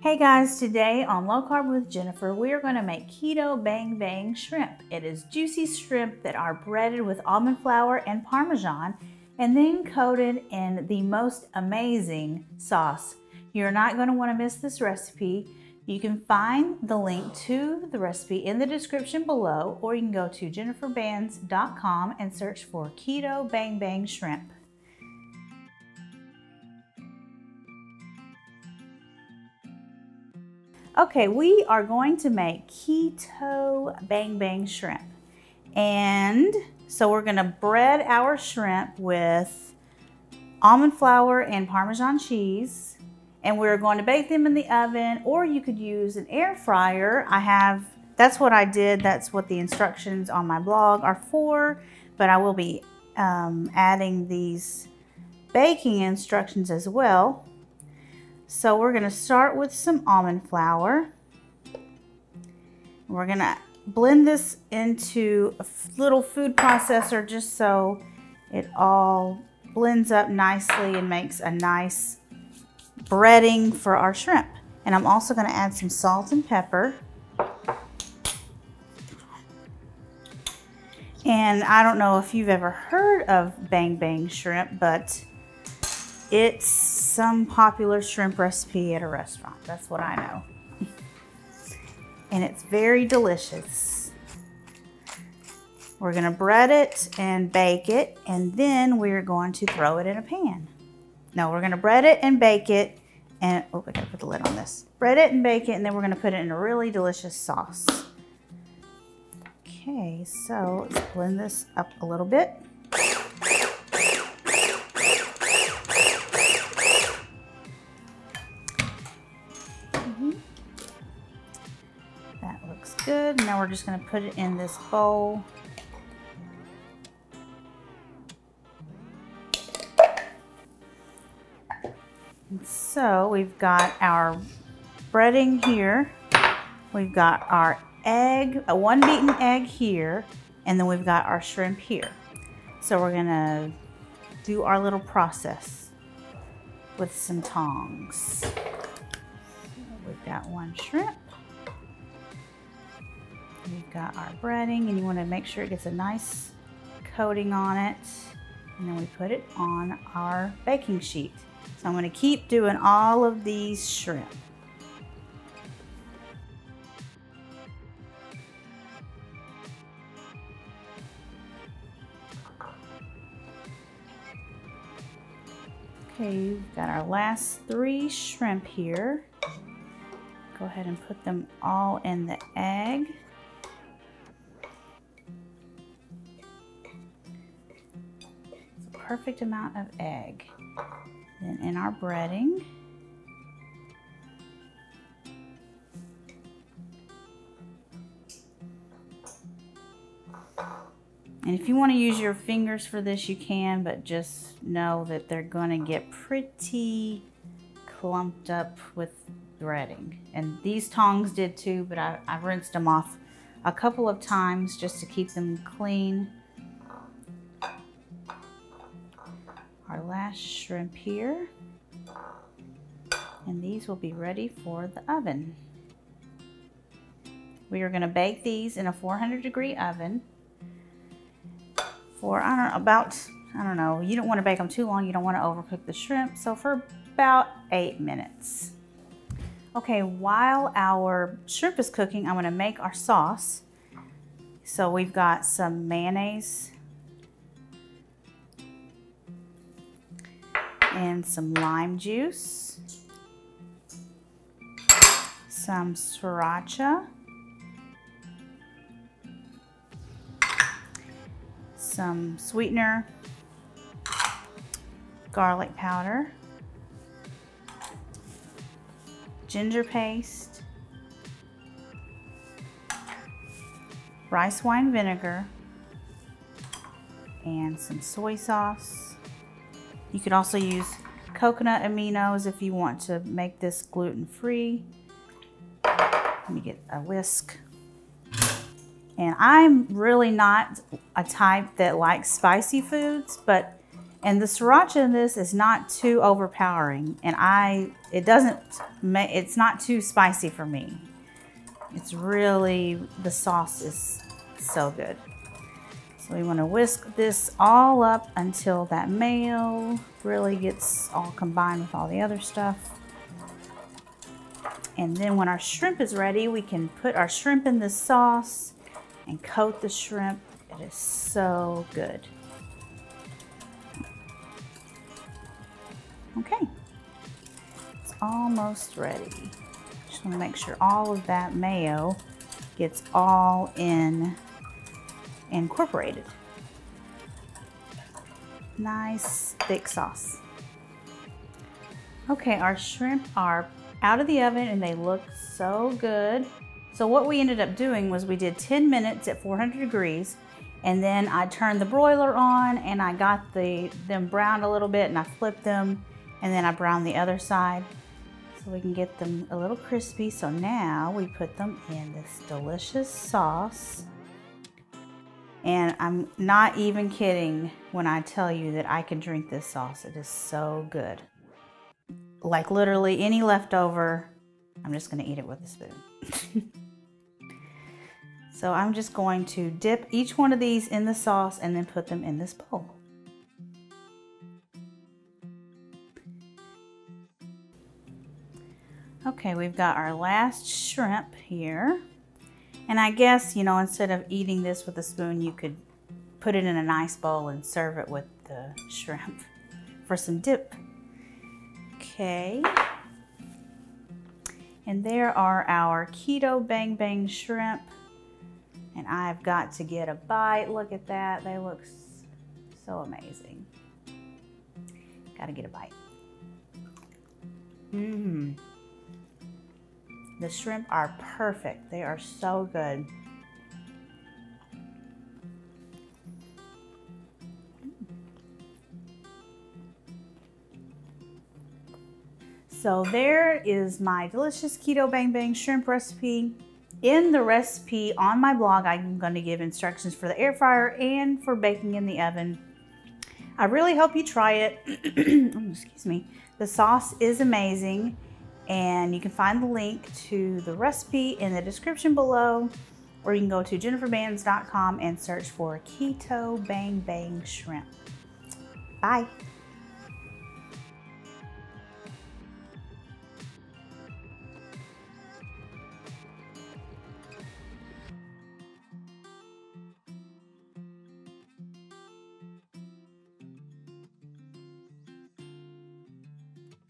Hey guys, today on Low Carb with Jennifer, we are going to make Keto Bang Bang Shrimp. It is juicy shrimp that are breaded with almond flour and Parmesan and then coated in the most amazing sauce. You're not going to want to miss this recipe. You can find the link to the recipe in the description below, or you can go to jenniferbands.com and search for Keto Bang Bang Shrimp. Okay, we are going to make Keto Bang Bang Shrimp. And so we're gonna bread our shrimp with almond flour and Parmesan cheese. And we're going to bake them in the oven, or you could use an air fryer. That's what I did. That's what the instructions on my blog are for. But I will be adding these baking instructions as well. So we're going to start with some almond flour. We're going to blend this into a little food processor just so it all blends up nicely and makes a nice breading for our shrimp. And I'm also going to add some salt and pepper. And I don't know if you've ever heard of Bang Bang Shrimp, but it's some popular shrimp recipe at a restaurant. That's what I know. And it's very delicious. We're going to bread it and bake it, and then we're going to throw it in a pan. No, we're going to bread it and bake it, and oh, I got to put the lid on this. Bread it and bake it, and then we're going to put it in a really delicious sauce. Okay, so let's blend this up a little bit. That looks good. Now we're just going to put it in this bowl. And so we've got our breading here. We've got our egg, one beaten egg here, and then we've got our shrimp here. So we're going to do our little process with some tongs. We've got one shrimp. We've got our breading, and you want to make sure it gets a nice coating on it. And then we put it on our baking sheet. So I'm going to keep doing all of these shrimp. Okay, we've got our last 3 shrimp here. Go ahead and put them all in the egg. Perfect amount of egg. Then in our breading, and if you want to use your fingers for this, you can, but just know that they're going to get pretty clumped up with breading. And these tongs did too, but I rinsed them off a couple of times just to keep them clean. Our last shrimp here, and these will be ready for the oven. We are going to bake these in a 400-degree oven for I don't know, you don't want to bake them too long, you don't want to overcook the shrimp, so for about 8 minutes. Okay, while our shrimp is cooking, I'm going to make our sauce. So we've got some mayonnaise and some lime juice, some Sriracha, some sweetener, garlic powder, ginger paste, rice wine vinegar, and some soy sauce. You could also use coconut aminos if you want to make this gluten-free. Let me get a whisk. And I'm really not a type that likes spicy foods, but And the sriracha in this is not too overpowering, and it's not too spicy for me. It's really, the sauce is so good. So we want to whisk this all up until that mayo really gets all combined with all the other stuff. And then when our shrimp is ready, we can put our shrimp in this sauce and coat the shrimp. It is so good. Okay, it's almost ready. Just want to make sure all of that mayo gets all incorporated. Nice thick sauce. Okay, our shrimp are out of the oven and they look so good. So what we ended up doing was we did 10 minutes at 400 degrees, and then I turned the broiler on and I got them browned a little bit, and I flipped them, and then I browned the other side so we can get them a little crispy. So now we put them in this delicious sauce. And I'm not even kidding when I tell you that I can drink this sauce. It is so good. Like literally any leftover, I'm just gonna eat it with a spoon. So I'm just going to dip each one of these in the sauce and then put them in this bowl. Okay, we've got our last shrimp here. And I guess, you know, instead of eating this with a spoon, you could put it in a nice bowl and serve it with the shrimp for some dip. Okay. And there are our Keto Bang Bang shrimp. And I've got to get a bite. Look at that. They look so amazing. Gotta get a bite. Mmm. The shrimp are perfect. They are so good. So there is my delicious Keto Bang Bang shrimp recipe. In the recipe on my blog, I'm going to give instructions for the air fryer and for baking in the oven. I really hope you try it. Excuse me. The sauce is amazing. And you can find the link to the recipe in the description below, or you can go to jenniferbands.com and search for Keto Bang Bang Shrimp. Bye.